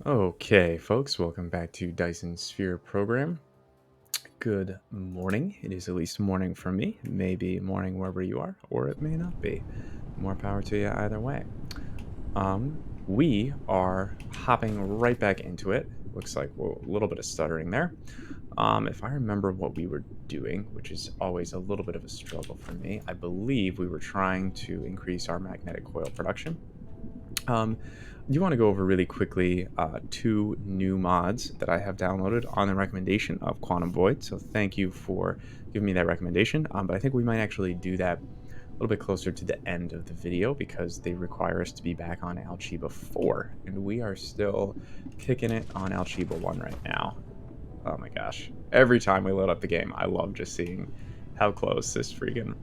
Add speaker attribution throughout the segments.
Speaker 1: Okay, folks, welcome back to Dyson Sphere Program. Good morning. It is at least morning for me. It may be morning wherever you are, or it may not be. More power to you either way. We are hopping right back into it. Looks like a little bit of stuttering there. If I remember what we were doing, which is always a little bit of a struggle for me, I believe we were trying to increase our magnetic coil production. You want to go over really quickly two new mods that I have downloaded on the recommendation of Quantum Void. So thank you for giving me that recommendation. But I think we might actually do that a little bit closer to the end of the video because they require us to be back on Alchiba 4. And we are still kicking it on Alchiba 1 right now. Oh my gosh. Every time we load up the game, I love just seeing how close this freaking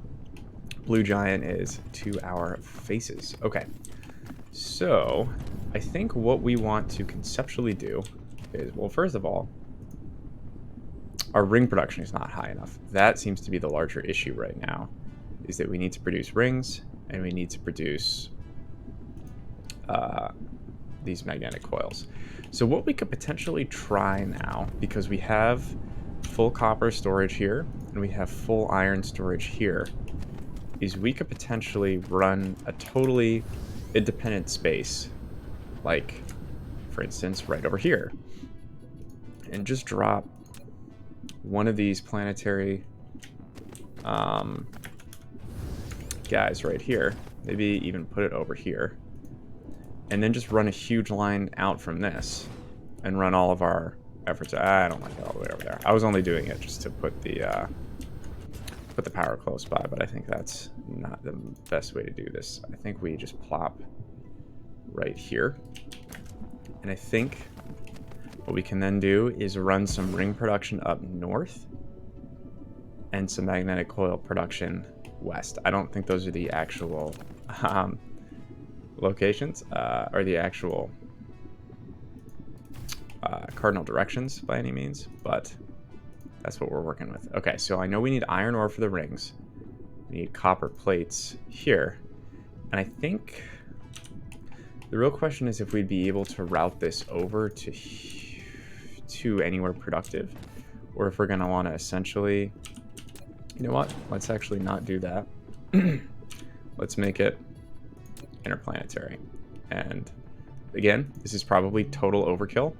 Speaker 1: blue giant is to our faces. Okay. So, I think what we want to conceptually do is, well, first of all, our ring production is not high enough. That seems to be the larger issue right now, is that we need to produce rings, and we need to produce these magnetic coils. So what we could potentially try now, because we have full copper storage here, and we have full iron storage here, is we could potentially run a totally independent space, like, for instance, right over here, and just drop one of these planetary guys right here, maybe even put it over here, and then just run a huge line out from this and run all of our efforts. I don't like it all the way over there. I was only doing it just to put the power close by, but I think that's not the best way to do this. I think we just plop right here, and I think what we can then do is run some ring production up north and some magnetic coil production west. I don't think those are the actual locations or the actual cardinal directions by any means, but that's what we're working with. Okay, so I know we need iron ore for the rings. We need copper plates here. And I think the real question is if we'd be able to route this over to anywhere productive, or if we're going to want to essentially, you know what, let's actually not do that. Let's make it interplanetary. And again, this is probably total overkill,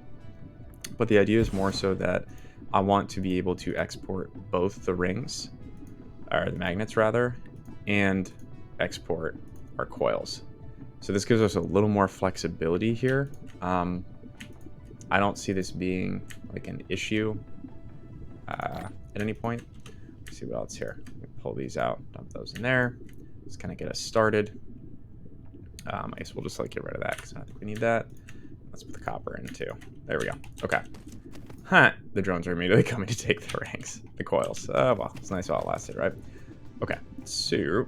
Speaker 1: but the idea is more so that I want to be able to export both the rings, or the magnets rather, and export our coils. So this gives us a little more flexibility here. I don't see this being like an issue at any point. Let's see what else here. Pull these out, dump those in there. Just kind of get us started. I guess we'll just like get rid of that because I don't think we need that. Let's put the copper in too. There we go. Okay. Huh. The drones are immediately coming to take the rings, the coils. Well, it's nice while it lasted, right? Okay. So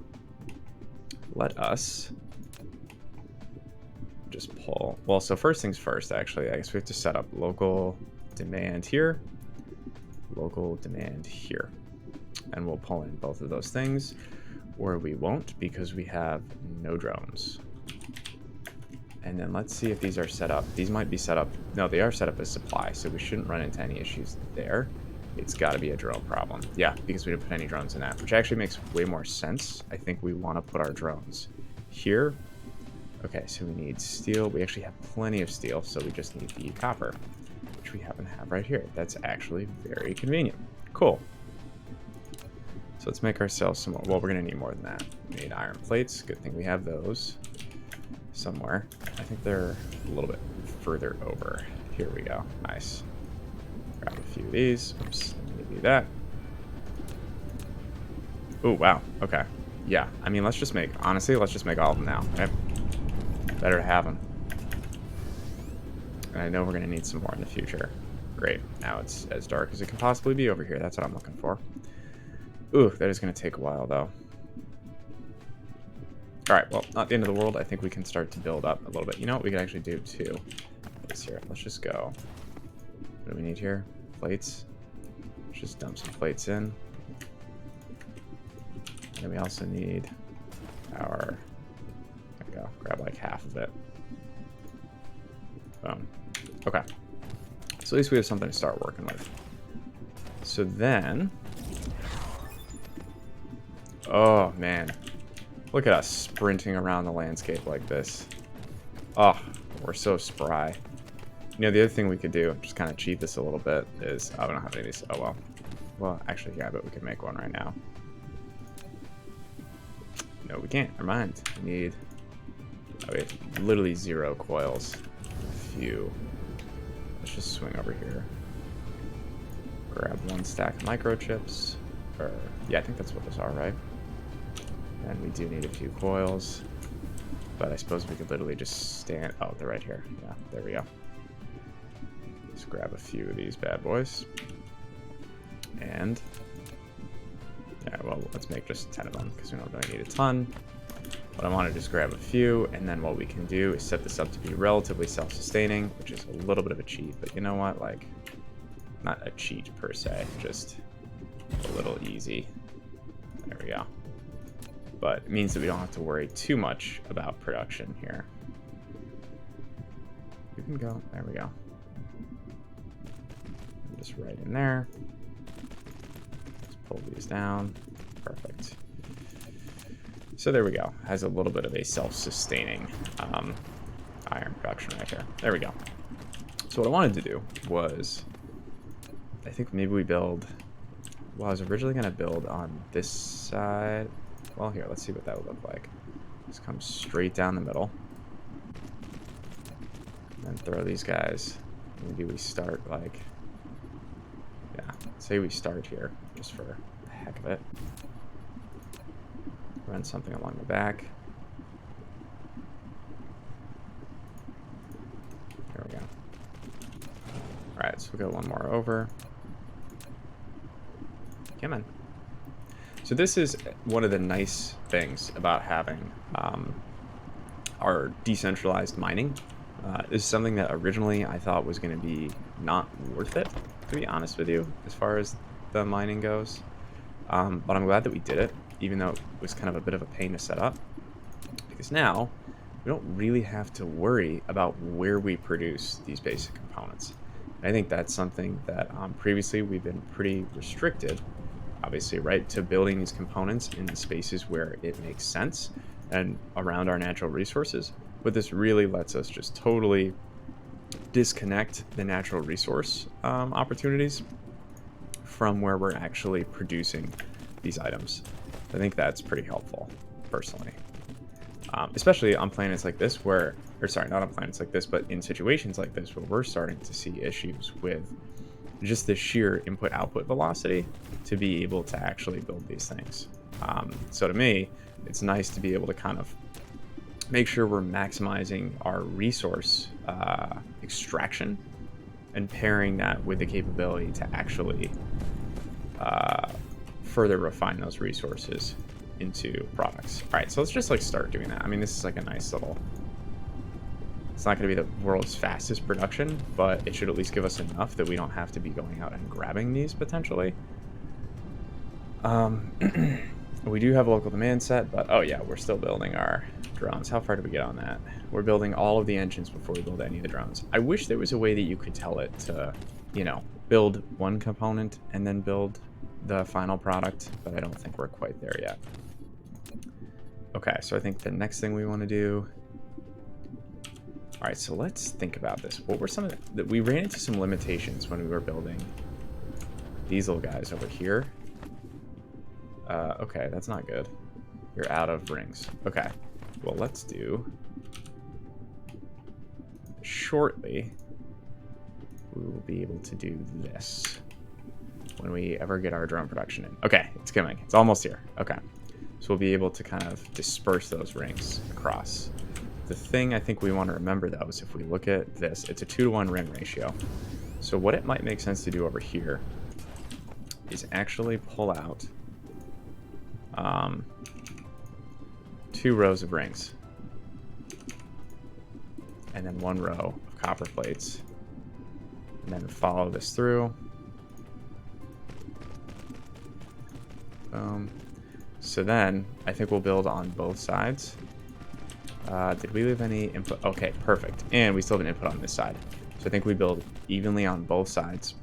Speaker 1: let us just pull. Well, so first things first, actually, I guess we have to set up local demand here, local demand here. And we'll pull in both of those things, or we won't because we have no drones. And then let's see if these are set up. These might be set up. No, they are set up as supply, so we shouldn't run into any issues there. It's got to be a drone problem. Yeah, because we didn't put any drones in that, which actually makes way more sense. I think we want to put our drones here. Okay, so we need steel. We actually have plenty of steel, so we just need the copper, which we happen to have right here. That's actually very convenient. Cool. So let's make ourselves some more. Well, we're going to need more than that. We need iron plates. Good thing we have those somewhere. I think they're a little bit further over. Here we go. Nice. Grab a few of these. Oops. Let me do that. Oh, wow. Okay. Yeah. I mean, let's just make, honestly, let's just make all of them now. Right? Better to have them. And I know we're going to need some more in the future. Great. Now it's as dark as it can possibly be over here. That's what I'm looking for. Ooh, that is going to take a while, though. All right, well, not the end of the world. I think we can start to build up a little bit. You know what we can actually do, too? Let's here. Let's just go. What do we need here? Plates. Let's just dump some plates in. And we also need our... There we go. Grab like half of it. Boom. Okay. So at least we have something to start working with. So then... Oh, man. Look at us sprinting around the landscape like this. Oh, we're so spry. You know, the other thing we could do, just kind of cheat this a little bit, is... Oh, we don't have any of these. Oh, well. Well, actually, yeah, but we can make one right now. No, we can't. Never mind. We need... Oh, we have literally 0 coils. A few. Let's just swing over here. Grab 1 stack of microchips. Or, yeah, I think that's what those are, right? And we do need a few coils. But I suppose we could literally just stand... Oh, they're right here. Yeah, there we go. Let's grab a few of these bad boys. And... Yeah, well, let's make just 10 of them, because we don't really need a ton. But I want to just grab a few, and then what we can do is set this up to be relatively self-sustaining, which is a little bit of a cheat, but you know what? Like, not a cheat per se, just a little easy. There we go. But it means that we don't have to worry too much about production here. You can go. There we go. Just right in there. Let's pull these down. Perfect. So there we go. Has a little bit of a self-sustaining iron production right here. There we go. So what I wanted to do was, I think maybe we build, well, I was originally going to build on this side. Well, here, let's see what that would look like. Just come straight down the middle. And then throw these guys. Maybe we start like, yeah, say we start here just for the heck of it. Run something along the back. There we go. Alright, so we'll go one more over. Come on. So this is one of the nice things about having our decentralized mining. This is something that originally I thought was going to be not worth it, to be honest with you, as far as the mining goes. But I'm glad that we did it, even though it was kind of a bit of a pain to set up. Because now, we don't really have to worry about where we produce these basic components. And I think that's something that previously we've been pretty restricted, obviously, right, to building these components in the spaces where it makes sense and around our natural resources. But this really lets us just totally disconnect the natural resource opportunities from where we're actually producing these items. I think that's pretty helpful, personally. Especially on planets like this where, or sorry, not on planets like this, but in situations like this where we're starting to see issues with just the sheer input-output velocity to be able to actually build these things. So to me, it's nice to be able to kind of make sure we're maximizing our resource extraction and pairing that with the capability to actually further refine those resources into products. All right, so let's just like start doing that. I mean, this is like a nice little, it's not going to be the world's fastest production, but it should at least give us enough that we don't have to be going out and grabbing these potentially. We do have a local demand set, but oh yeah, we're still building our drones. How far did we get on that? We're building all of the engines before we build any of the drones. I wish there was a way that you could tell it to, you know, build one component and then build the final product, but I don't think we're quite there yet. Okay, so I think the next thing we want to do... All right, so let's think about this. What were some of the... We ran into some limitations when we were building these little guys over here. Okay, that's not good. You're out of rings. Okay, well, let's do... Shortly, we will be able to do this when we ever get our drone production in. Okay, it's coming. It's almost here. Okay, so we'll be able to kind of disperse those rings across. The thing I think we want to remember, though, is if we look at this, it's a 2-to-1 ring ratio. So what it might make sense to do over here is actually pull out 2 rows of rings. And then 1 row of copper plates. And then follow this through. So then, I think we'll build on both sides. Did we leave any input? Okay, perfect. And we still have an input on this side. So I think we build evenly on both sides.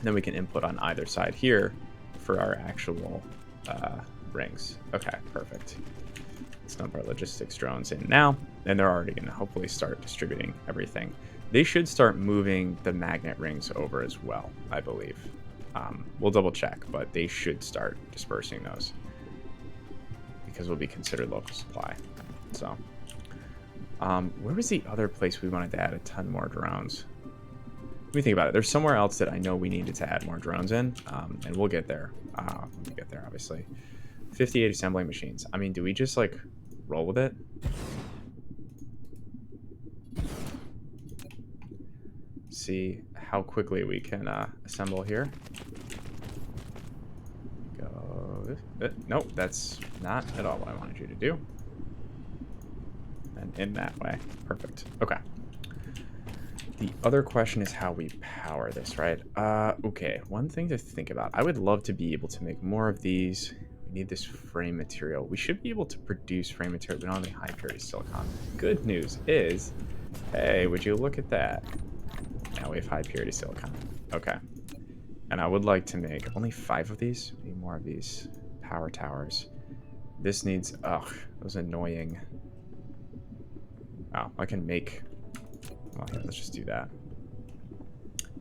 Speaker 1: Then we can input on either side here for our actual rings. Okay, perfect. Let's dump our logistics drones in now, and they're already going to hopefully start distributing everything. They should start moving the magnet rings over as well, I believe. We'll double check, but they should start dispersing those because we'll be considered local supply. So, where was the other place we wanted to add a ton more drones? Let me think about it. There's somewhere else that I know we needed to add more drones in, and we'll get there. When we get there, obviously. 58 assembling machines. I mean, do we just, like, roll with it? See how quickly we can assemble here. Go. Nope, that's not at all what I wanted you to do. And in that way. Perfect. Okay. The other question is how we power this, right? Okay, one thing to think about. I would love to be able to make more of these. We need this frame material. We should be able to produce frame material. We don't have any high purity silicon. Good news is, hey, would you look at that? Now we have high purity silicon. Okay. And I would like to make only 5 of these. We need more of these power towers. This needs, those annoying. Oh, I can make, well, yeah, let's just do that.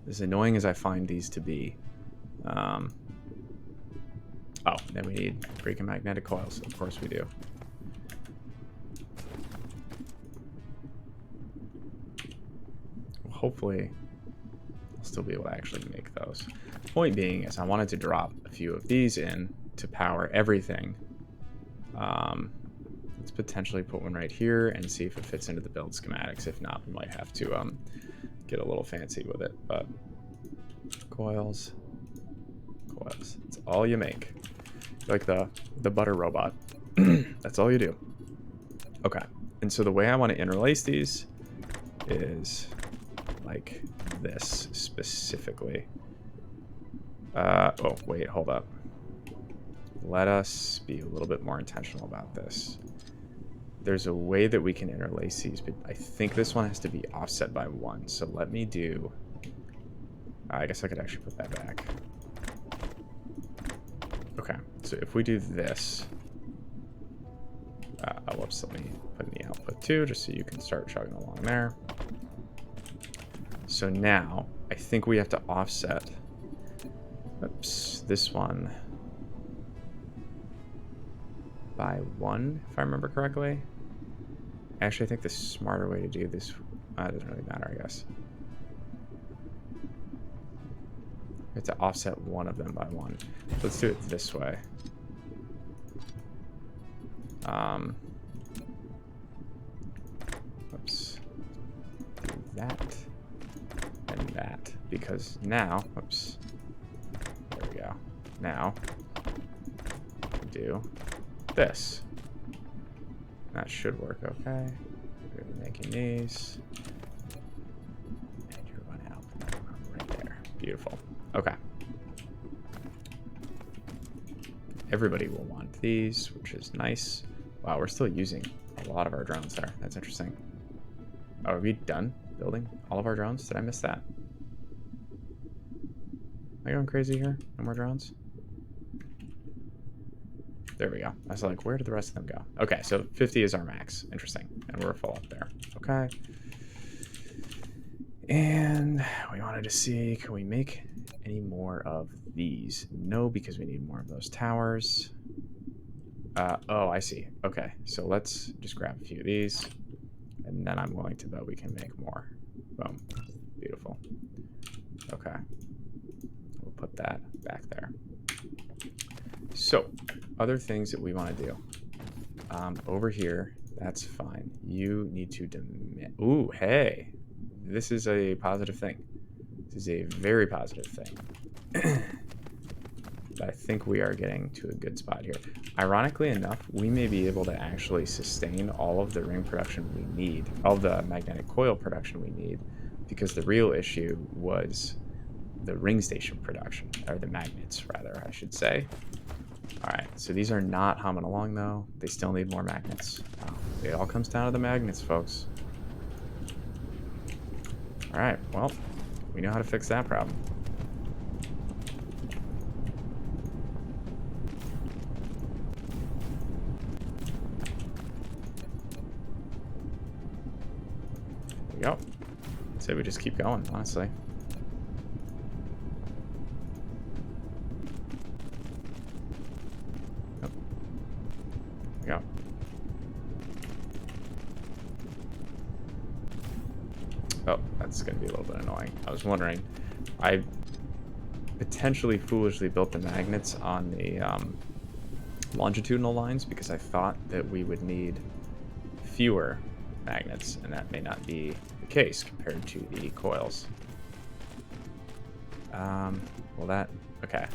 Speaker 1: As annoying as I find these to be. Oh, then we need freaking magnetic coils. Of course we do. Well, hopefully, I'll still be able to actually make those. Point being is I wanted to drop a few of these in to power everything. Let's potentially put one right here and see if it fits into the build schematics. If not, we might have to get a little fancy with it. But coils, that's all you make. Like the butter robot. That's all you do. Okay, and so the way I want to interlace these is like this specifically. Oh, wait, hold up. Let us be a little bit more intentional about this. There's a way that we can interlace these, but I think this one has to be offset by 1. So let me do... I guess I could actually put that back. Okay, so if we do this... whoops, let me put in the output too, just so you can start chugging along there. So now, I think we have to offset... Oops, this one... by 1, if I remember correctly. Actually, I think the smarter way to do this doesn't really matter, I guess. We have to offset one of them by 1. Let's do it this way. Oops. Do that and that, because now, oops. There we go. Now, do this. That should work okay. We're gonna be making these. And you're going out right there. Beautiful. Okay. Everybody will want these, which is nice. Wow, we're still using a lot of our drones there. That's interesting. Oh, are we done building all of our drones? Did I miss that? Am I going crazy here? No more drones? There we go. I was like, where did the rest of them go? Okay, so 50 is our max. Interesting. And we're full up there. Okay. And we wanted to see, can we make any more of these? No, because we need more of those towers. Oh, I see. Okay, so let's just grab a few of these. And then I'm willing to bet we can make more. Boom. Beautiful. Okay. We'll put that back there. So, other things that we want to do. Over here, that's fine. You need to demand... Ooh, hey. This is a positive thing. This is a very positive thing. But I think we are getting to a good spot here. Ironically enough, we may be able to actually sustain all of the ring production we need, all of the magnetic coil production we need, because the real issue was the ring station production, or the magnets, rather, I should say. All right, so these are not humming along, though. They still need more magnets. It all comes down to the magnets, folks. All Alright, well, we know how to fix that problem. There we go. I'd say we just keep going, honestly. Yep. There we go. Oh, that's going to be a little bit annoying. I was wondering, I potentially foolishly built the magnets on the longitudinal lines because I thought that we would need fewer magnets, and that may not be the case compared to the coils. Well, that... Okay.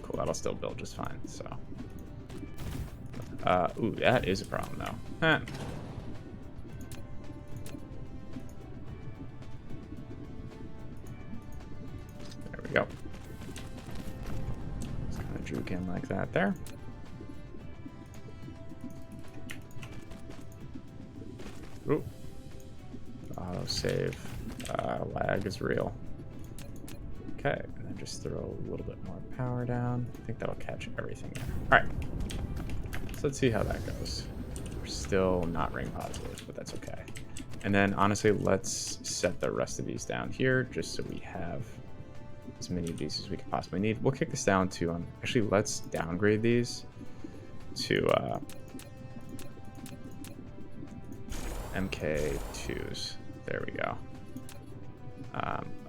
Speaker 1: Cool, that'll still build just fine, so... ooh, that is a problem, though. Huh. There we go. Just kind of juke in like that there. Ooh. Auto save. Lag is real. Okay, and then just throw a little bit more power down. I think that'll catch everything there. Alright. So let's see how that goes. We're still not ring positive, but that's okay. And then honestly, let's set the rest of these down here just so we have as many of these as we could possibly need. We'll kick this down to actually let's downgrade these to MK2s. There we go.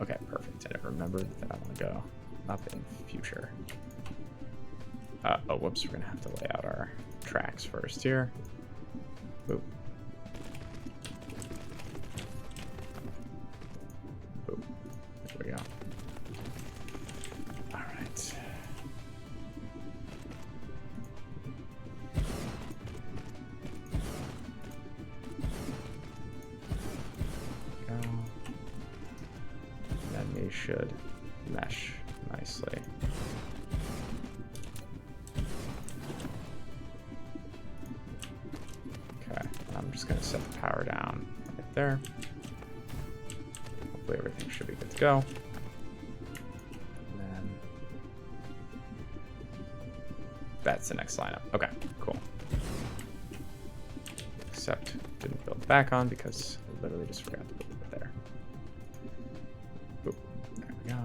Speaker 1: Okay, perfect. I remembered that I want to go up in future. Oh, whoops. We're going to have to lay out our tracks first here. Boop. Boop. There we go. All right. Then they should mesh nicely. Okay, I'm just going to set the power down right there. Hopefully everything should be good to go. And then that's the next lineup. Okay, cool. Except didn't build back on because I literally just forgot to build it there. Boop. There we go. I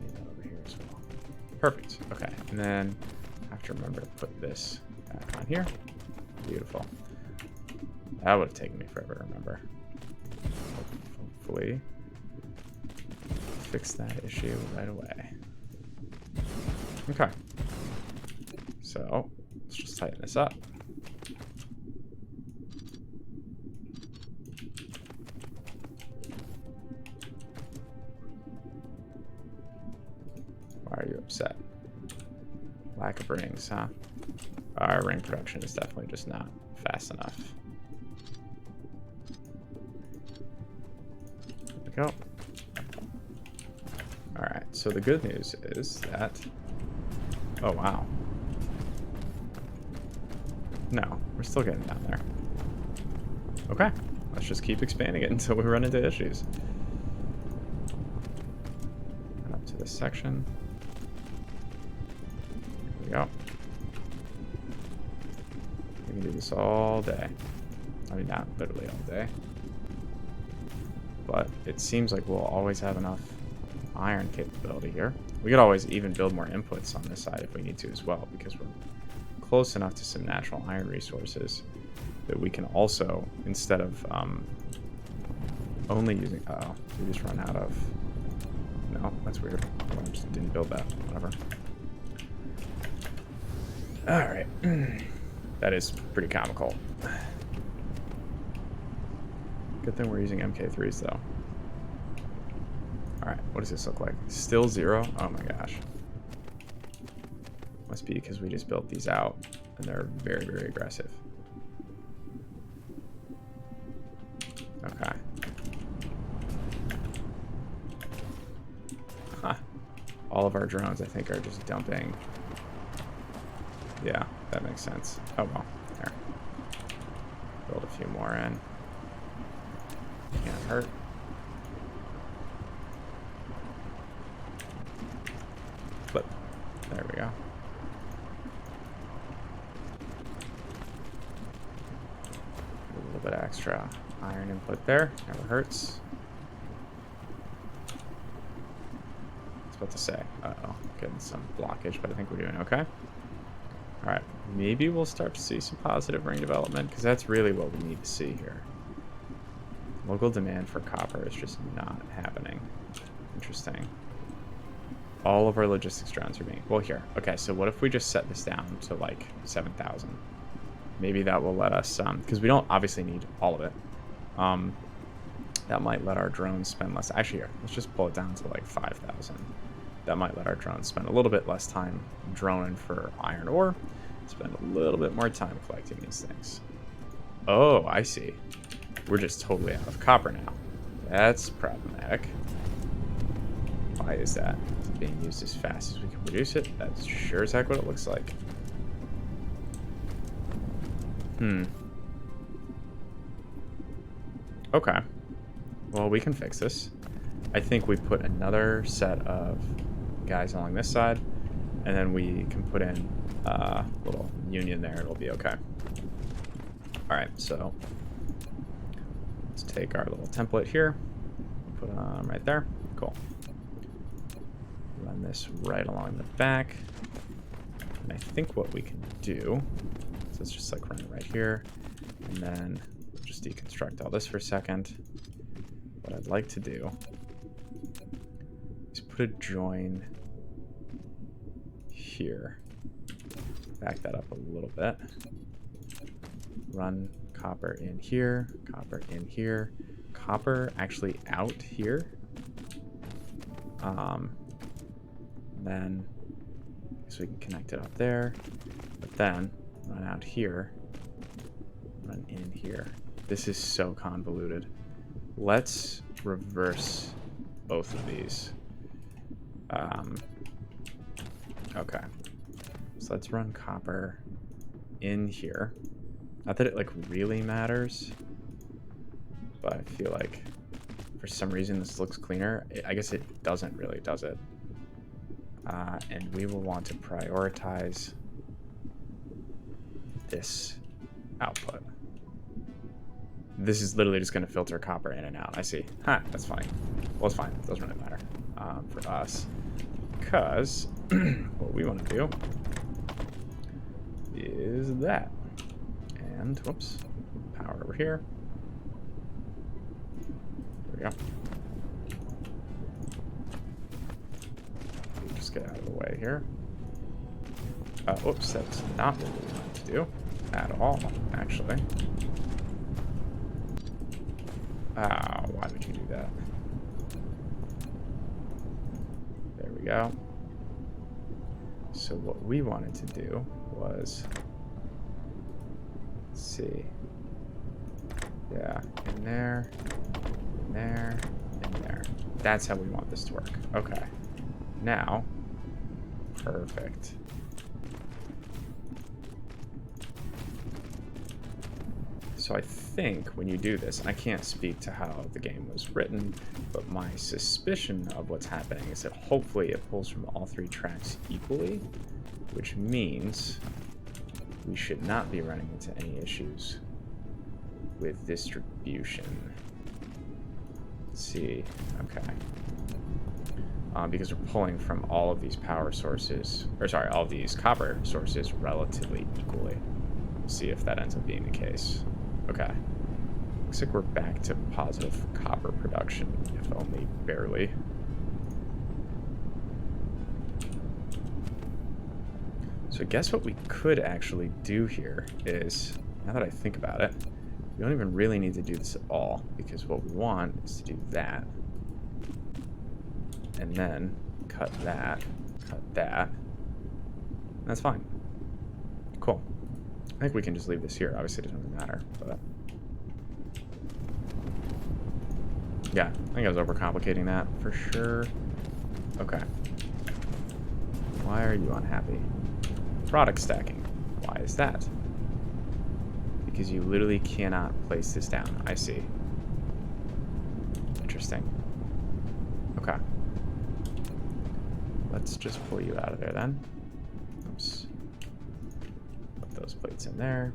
Speaker 1: need that over here as well. Perfect. Okay, and then I have to remember to put this back on here. Beautiful. That would have taken me forever to remember. Hopefully fix that issue right away. Okay. So let's just tighten this up. Why are you upset? Lack of rings, huh? Our ring production is definitely just not fast enough. There we go. Alright, so the good news is that... Oh, wow. No, we're still getting down there. Okay, let's just keep expanding it until we run into issues. And up to this section. There we go. We can do this all day. I mean, not literally all day. But it seems like we'll always have enough iron capability here. We could always even build more inputs on this side if we need to as well, because we're close enough to some natural iron resources that we can also, instead of only using... Uh-oh, we just run out of... No, that's weird. I just didn't build that. Whatever. Alright. That is pretty comical. Good thing we're using MK3s, though. Alright, what does this look like? Still 0? Oh my gosh. Must be because we just built these out, and they're very, very aggressive. Okay. Huh. All of our drones, I think, are just dumping. Yeah, that makes sense. Oh well, there. Build a few more in. Can't hurt. Flip. There we go. A little bit extra iron input there. Never hurts. I was about to say, uh-oh, getting some blockage, but I think we're doing okay. All right, maybe we'll start to see some positive ring development, because that's really what we need to see here. Local demand for copper is just not happening. Interesting. All of our logistics drones are being... Well, here. Okay, so what if we just set this down to, like, 7,000? Maybe that will let us... because we don't obviously need all of it. That might let our drones spend less... Actually, here, let's just pull it down to, like, 5,000. That might let our drones spend a little bit less time droning for iron ore. Spend a little bit more time collecting these things. Oh, I see. We're just totally out of copper now. That's problematic. Why is that? Is it being used as fast as we can produce it? That's sure as heck what it looks like. Okay. Well, we can fix this. I think we put another set of guys along this side, and then we can put in a little union there. It'll be okay. All right, so let's take our little template here, put it on right there. Cool. Run this right along the back. And I think what we can do, so let's just like run it right here, and then we'll just deconstruct all this for a second. What I'd like to do is put a join here. Back that up a little bit. Run copper in here, copper in here, copper actually out here. Then so we can connect it up there, but then run out here, run in here. This is so convoluted. Let's reverse both of these. Okay, so let's run copper in here. Not that it like really matters, but I feel like for some reason this looks cleaner. I guess it doesn't really, does it? And we will want to prioritize this output. This is literally just going to filter copper in and out. I see. Huh, that's fine. Well, it's fine. It doesn't really matter for us. Because what we want to do is that. And, whoops, power over here. There we go. Just get out of the way here. Whoops, that's not what we want to do at all, actually. Why would you do that? There we go. So what we wanted to do was, let's see. Yeah, in there, in there, in there. That's how we want this to work. Okay. Now, perfect. So I think when you do this, and I can't speak to how the game was written, but my suspicion of what's happening is that hopefully it pulls from all three tracks equally, which means we should not be running into any issues with distribution. Let's see, okay. Because we're pulling from all of these power sources, or sorry, all of these copper sources relatively equally. We'll see if that ends up being the case. Okay. Looks like we're back to positive copper production, if only barely. So I guess what we could actually do here is, now that I think about it, we don't even really need to do this at all, because what we want is to do that. And then cut that, and that's fine. Cool. I think we can just leave this here. Obviously, it doesn't really matter, but yeah, I think I was overcomplicating that for sure. Okay. Why are you unhappy? Product stacking. Why is that? Because you literally cannot place this down. I see. interesting. Okay. Let's just pull you out of there then. Oops. Put those plates in there.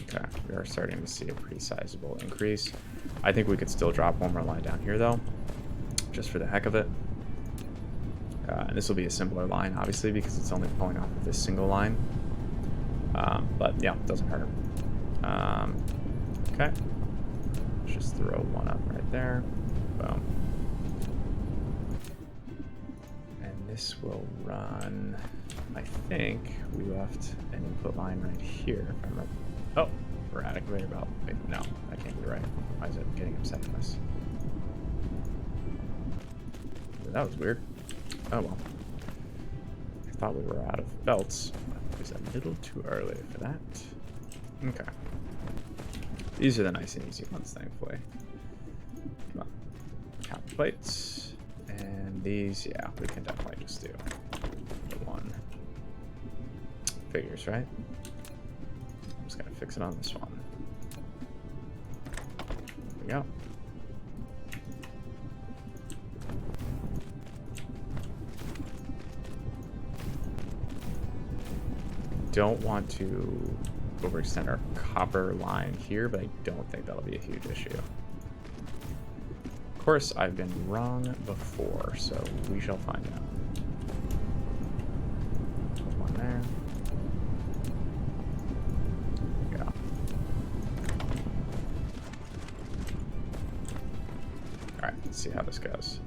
Speaker 1: Okay, we are starting to see a pretty sizable increase. I think we could still drop one more line down here though, just for the heck of it. And this will be a simpler line, obviously, because it's only pulling off of this single line. But yeah, it doesn't hurt. Okay. Let's just throw one up right there. Boom. And this will run, I think we left an input line right here, if I remember. Oh, erratic conveyor belt. Wait, no, that can't be right. Why is it getting upset with this? That was weird. Oh well. I thought we were out of belts, but it was a little too early for that. Okay. These are the nice and easy ones, thankfully. Come on. Count plates. And these, yeah, we can definitely just do the one. Figures, right? I'm just gonna fix it on this one. There we go. Don't want to overextend our copper line here, but I don't think that'll be a huge issue. Of course, I've been wrong before, so we shall find out. Put one there. There we go. Alright, let's see how this goes.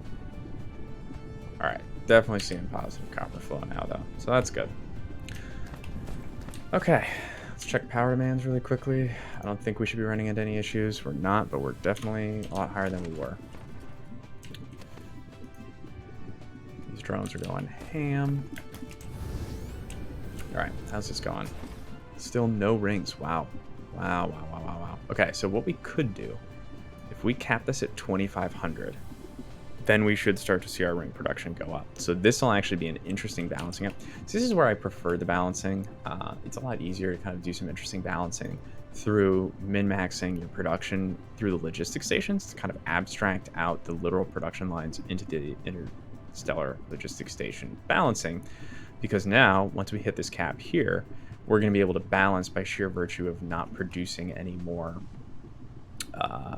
Speaker 1: Alright, definitely seeing positive copper flow now, though, so that's good. Okay, let's check power demands really quickly. I don't think we should be running into any issues. We're not, but we're definitely a lot higher than we were. These drones are going ham. All right, how's this going? Still no rings. Wow. Wow. Okay, so what we could do, if we cap this at 2,500, then we should start to see our ring production go up. So this will actually be an interesting balancing up. So this is where I prefer the balancing. It's a lot easier to kind of do some interesting balancing through min-maxing your production through the logistics stations to kind of abstract out the literal production lines into the interstellar logistics station balancing. Because now, once we hit this cap here, we're going to be able to balance by sheer virtue of not producing any more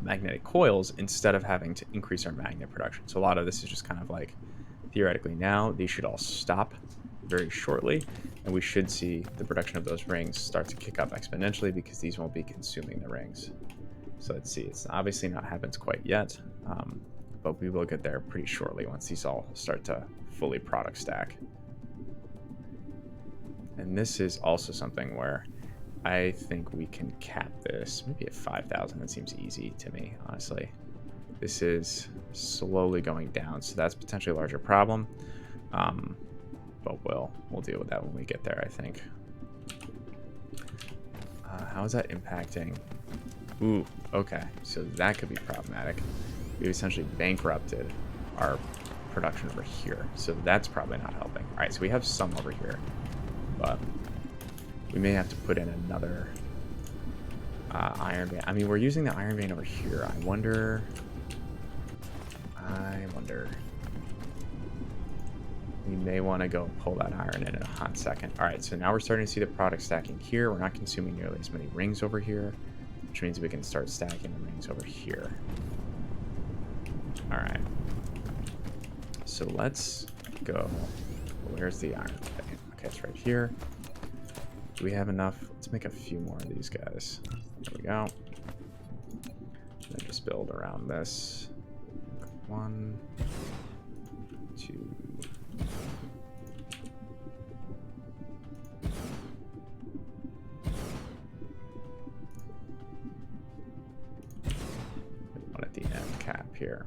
Speaker 1: magnetic coils instead of having to increase our magnet production. So a lot of this is just kind of like theoretically now these should all stop very shortly, and we should see the production of those rings start to kick up exponentially because these won't be consuming the rings. So let's see, it's obviously not happens quite yet, but we will get there pretty shortly once these all start to fully product stack. And this is also something where I think we can cap this maybe at 5,000. That seems easy to me, honestly. This is slowly going down, so that's potentially a larger problem. But we'll deal with that when we get there, I think. How is that impacting? Ooh, okay. So that could be problematic. We essentially bankrupted our production over here, so that's probably not helping. All right, so we have some over here, but we may have to put in another iron vein. I mean, we're using the iron vein over here. I wonder. We may want to go pull that iron in a hot second. All right, so now we're starting to see the product stacking here. We're not consuming nearly as many rings over here, which means we can start stacking the rings over here. All right. So let's go. Where's the iron vein? Okay, it's right here. Do we have enough? Let's make a few more of these guys. There we go. And then just build around this. 1, 2. One at the end cap here.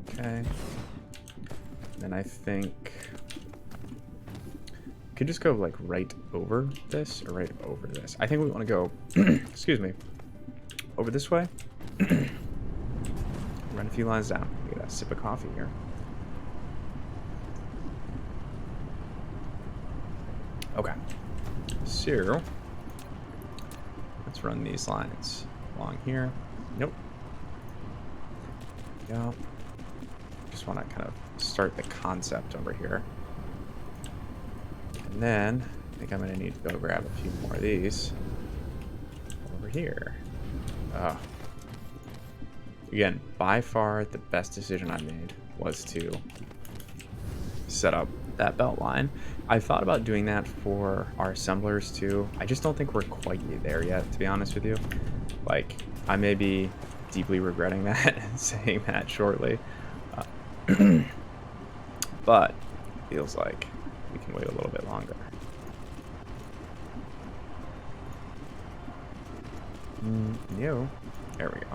Speaker 1: Okay. Then I think could just go like right over this or right over this. I think we want to go, excuse me, over this way. Run a few lines down. Get a sip of coffee here. Okay. So let's Let's run these lines along here. Nope. Yeah. Just want to kind of start the concept over here. And then I think I'm going to need to go grab a few more of these over here. Oh. Again, by far the best decision I made was to set up that belt line. I thought about doing that for our assemblers too. I just don't think we're quite there yet, to be honest with you. Like, I may be deeply regretting that and saying that shortly. But feels like we can wait a little bit longer. No. There we go.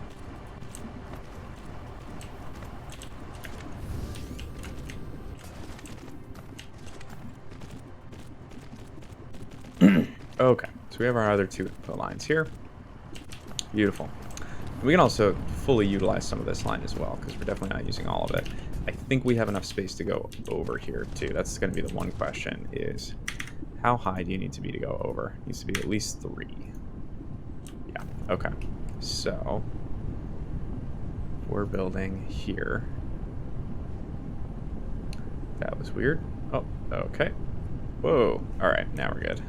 Speaker 1: Okay, so we have our other two input lines here. Beautiful. We can also fully utilize some of this line as well, because we're definitely not using all of it. I think we have enough space to go over here too. That's going to be the one question, is how high do you need to be to go over? It needs to be at least 3. Yeah, okay. So we're building here. That was weird. Oh, okay. Whoa. All right, now we're good.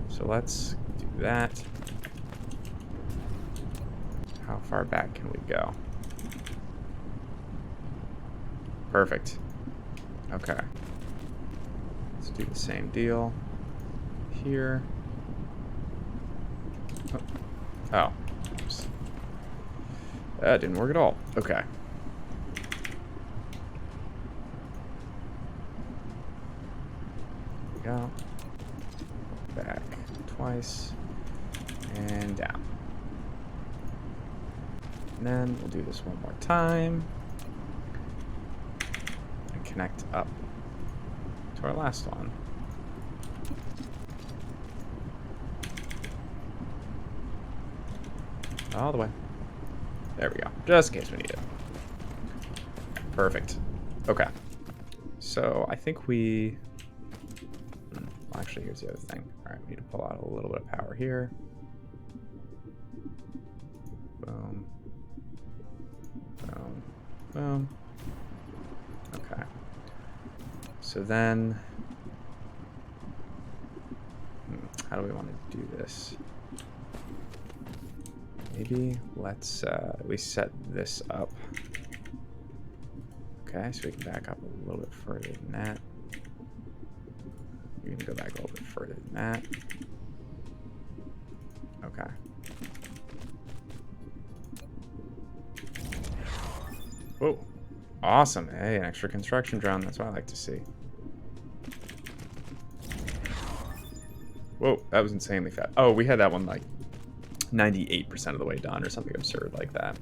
Speaker 1: So let's do that. How far back can we go? Perfect. Okay. Let's do the same deal here. Oh. Oops. That didn't work at all. Okay. There we go. Back twice. And down. And then we'll do this one more time. And connect up to our last one. All the way. There we go. Just in case we need it. Perfect. Okay. So I think we... Well, actually, here's the other thing. All right, we need to pull out a little bit of power here. Boom. Boom. Boom. Okay. So then... how do we want to do this? Maybe let's at least set this up. Okay, so we can back up a little bit further than that. We can go back a little bit further than that. Okay. Whoa. Awesome. Hey, an extra construction drone. That's what I like to see. Whoa, that was insanely fast. Oh, we had that one like 98% of the way done or something absurd like that.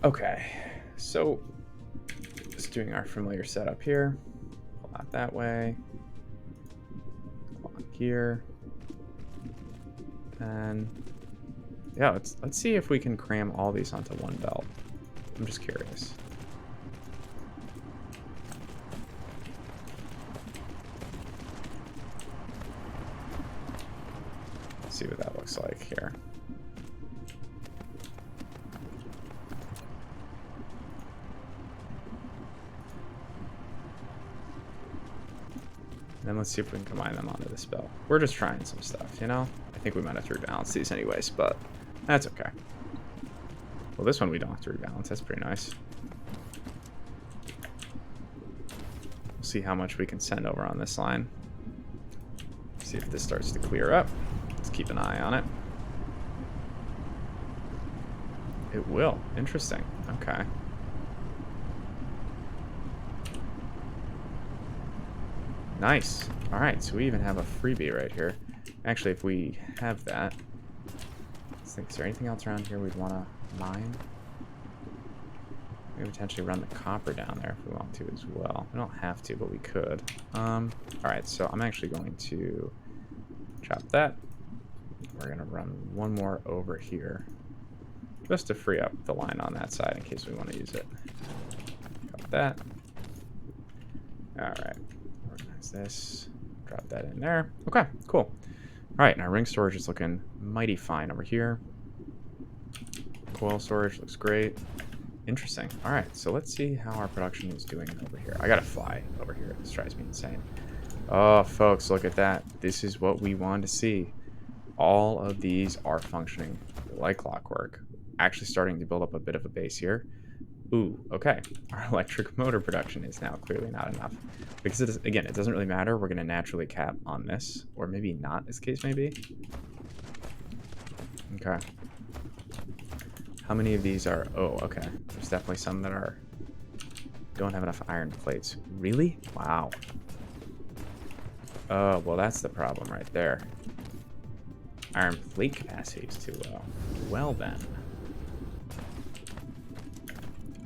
Speaker 1: Okay, so just doing our familiar setup here. Pull out that way. Pull on here. And yeah, let's see if we can cram all these onto one belt. I'm just curious. Let's see what that looks like here. And then let's see if we can combine them onto this belt. We're just trying some stuff, you know? I think we might have to rebalance these anyways, but that's okay. Well, this one we don't have to rebalance. That's pretty nice. We'll see how much we can send over on this line. See if this starts to clear up. Let's keep an eye on it. It will. Interesting. Okay. Nice. All right, so we even have a freebie right here. Actually, if we have that, let's think, is there anything else around here we'd want to mine? Maybe potentially run the copper down there if we want to as well. We don't have to, but we could. All right, so I'm actually going to chop that. We're going to run one more over here just to free up the line on that side in case we want to use it. Got that. All right. Organize this. Drop that in there. Okay, cool. All right, now ring storage is looking mighty fine over here. Coil storage looks great. Interesting. All right, so let's see how our production is doing over here. I gotta fly over here. This drives me insane. Oh, folks, look at that. This is what we want to see. All of these are functioning like clockwork. Actually starting to build up a bit of a base here. Ooh, okay. Our electric motor production is now clearly not enough. Because, again, it doesn't really matter. We're going to naturally cap on this. Or maybe not, this case may be. Okay. How many of these are... Oh, okay. There's definitely some that are... Don't have enough iron plates. Really? Wow. Oh, well, that's the problem right there. Iron plate capacity is too low. Well, then.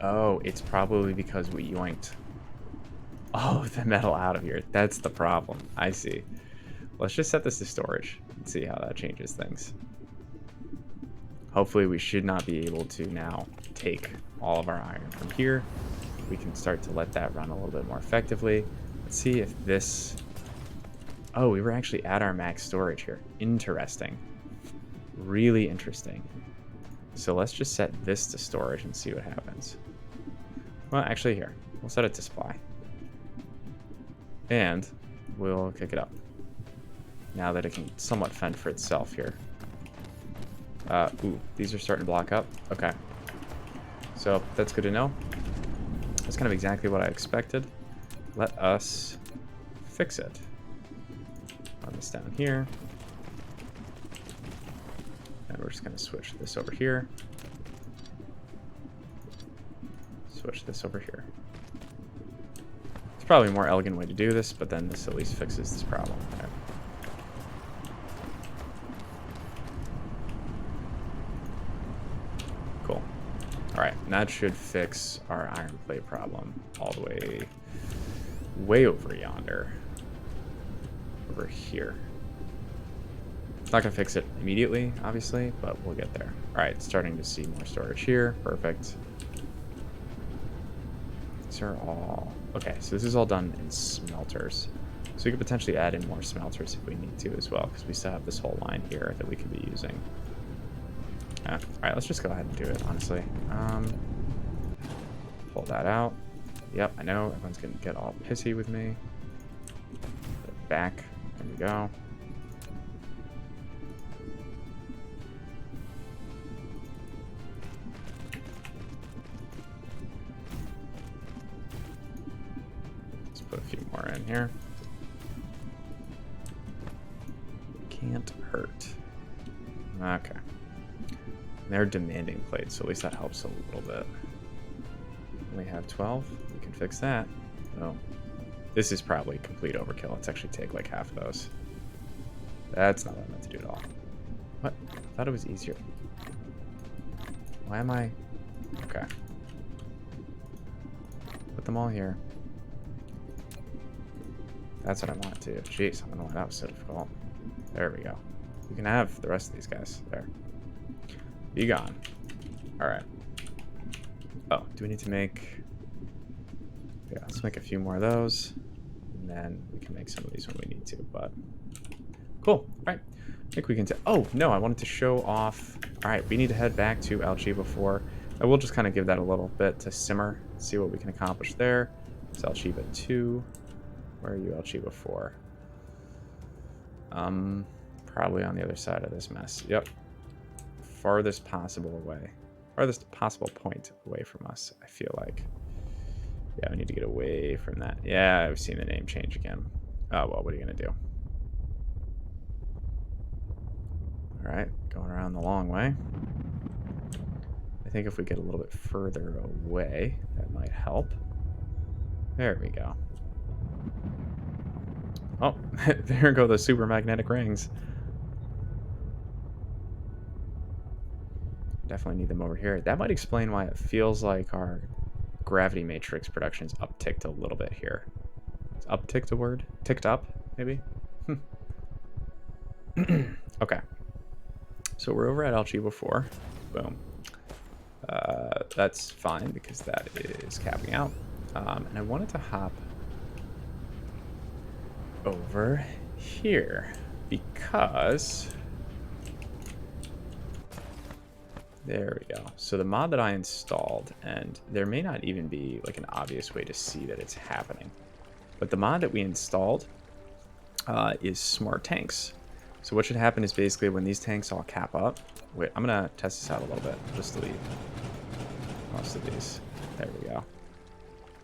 Speaker 1: Oh, it's probably because we yoinked all of the metal out of here. That's the problem. I see. Let's just set this to storage and see how that changes things. Hopefully we should not be able to now take all of our iron from here. We can start to let that run a little bit more effectively. Let's see if this... Oh, we were actually at our max storage here. Interesting. Really interesting. So let's just set this to storage and see what happens. Well, actually here. We'll set it to supply. And we'll kick it up. Now that it can somewhat fend for itself here. Ooh, these are starting to block up. Okay. So that's good to know. That's kind of exactly what I expected. Let us fix it. Run this down here. And we're just going to switch this over here. Switch this over here. It's probably a more elegant way to do this, but then this at least fixes this problem. Okay. Cool. Alright, and that should fix our iron plate problem all the way over yonder. Over here. It's not going to fix it immediately, obviously, but we'll get there. Alright, starting to see more storage here. Perfect. These are all... Okay, so this is all done in smelters. So we could potentially add in more smelters if we need to as well, because we still have this whole line here that we could be using. Yeah. Alright, let's just go ahead and do it, honestly. Pull that out. Yep, I know. Everyone's going to get all pissy with me. Put it back. There we go. Let's put a few more in here. Can't hurt. Okay. They're demanding plates, so at least that helps a little bit. Only have 12. We can fix that. Oh. This is probably complete overkill. Let's actually take like half of those. That's not what I meant to do at all. What? I thought it was easier. Why am I... Okay. Put them all here. That's what I want to do. Jeez, I don't know why that was so difficult. There we go. You can have the rest of these guys. There. Be gone. Alright. Oh, do we need to make... Yeah, let's make a few more of those. And then we can make some of these when we need to, but... Cool. Alright. I think we can... Oh, no, I wanted to show off... Alright, we need to head back to Alchiba 4. I will just kind of give that a little bit to simmer. See what we can accomplish there. It's Alchiba 2. Where are you, Alchiba 4? Probably on the other side of this mess. Yep. Farthest possible away. Farthest possible point away from us, I feel like. Yeah, we need to get away from that. Yeah, I've seen the name change again. Oh, well, what are you going to do? Alright, going around the long way. I think if we get a little bit further away, that might help. There we go. Oh, there go the super magnetic rings. Definitely need them over here. That might explain why it feels like our gravity matrix production's upticked a little bit here. Is upticked a word? Ticked up, maybe? Okay. So we're over at Alchiba 4. Boom. That's fine because that is capping out. And I wanted to hop over here. because... There we go. So the mod that I installed, and there may not even be like an obvious way to see that it's happening, but the mod that we installed is smart tanks. So what should happen is basically when these tanks all cap up, wait, I'm gonna test this out a little bit. Just delete most of these. There we go.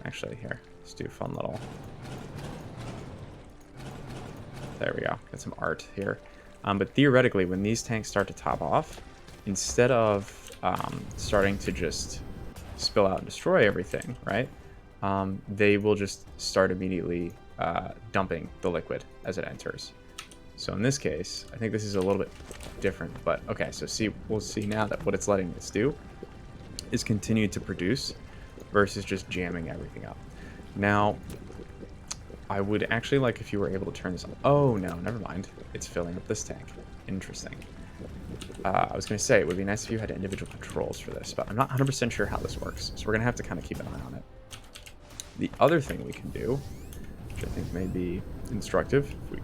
Speaker 1: Actually, here, let's do a fun little. There we go. Got some art here. But theoretically, when these tanks start to top off, instead of starting to just spill out and destroy everything, right? They will just start immediately dumping the liquid as it enters. So in this case, I think this is a little bit different, but okay, so we'll see now that what it's letting this do is continue to produce versus just jamming everything up. Now, I would actually like if you were able to turn this on. Oh, no, never mind. It's filling up this tank. Interesting. I was going to say, it would be nice if you had individual controls for this, but I'm not 100% sure how this works, so we're going to have to kind of keep an eye on it. The other thing we can do, which I think may be instructive, if we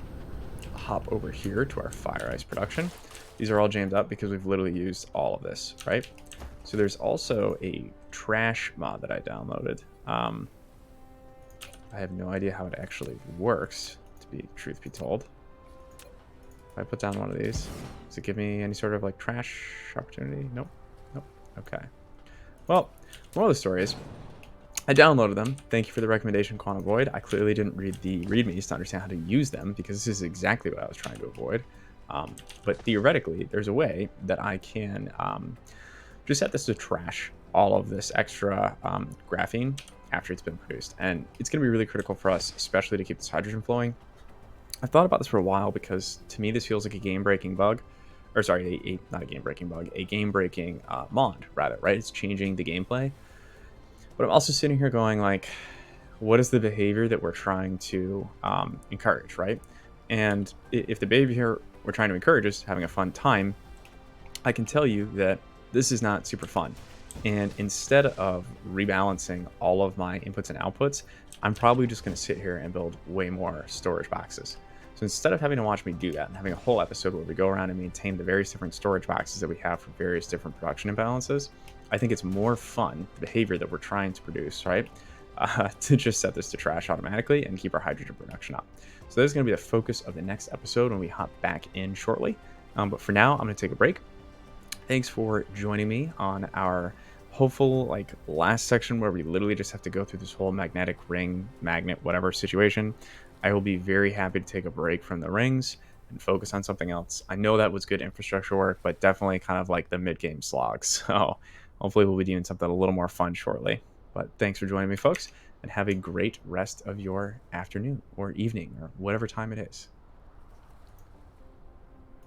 Speaker 1: hop over here to our fire ice production, these are all jammed up because we've literally used all of this, right? So there's also a trash mod that I downloaded. I have no idea how it actually works, to be truth be told. If I put down one of these, does it give me any sort of like trash opportunity? Nope. Nope. Okay. Well, moral of the story is I downloaded them. Thank you for the recommendation, Quantum Void. I clearly didn't read the readmes to understand how to use them because this is exactly what I was trying to avoid. But theoretically, there's a way that I can just set this to trash all of this extra graphene after it's been produced. And it's going to be really critical for us, especially to keep this hydrogen flowing. I've thought about this for a while because to me this feels like a game-breaking bug. Or sorry, not a game-breaking bug, a game-breaking mod, rather, right? It's changing the gameplay. But I'm also sitting here going like, what is the behavior that we're trying to encourage, right? And if the behavior we're trying to encourage is having a fun time, I can tell you that this is not super fun. And instead of rebalancing all of my inputs and outputs, I'm probably just going to sit here and build way more storage boxes. So instead of having to watch me do that and having a whole episode where we go around and maintain the various different storage boxes that we have for various different production imbalances, I think it's more fun, the behavior that we're trying to produce, right? To just set this to trash automatically and keep our hydrogen production up. So this is going to be the focus of the next episode when we hop back in shortly. But for now, I'm going to take a break. Thanks for joining me on our hopeful like last section where we literally just have to go through this whole magnetic ring, magnet, whatever situation. I will be very happy to take a break from the rings and focus on something else. I know that was good infrastructure work, but definitely kind of like the mid-game slog. So hopefully we'll be doing something a little more fun shortly. But thanks for joining me, folks, and have a great rest of your afternoon or evening or whatever time it is.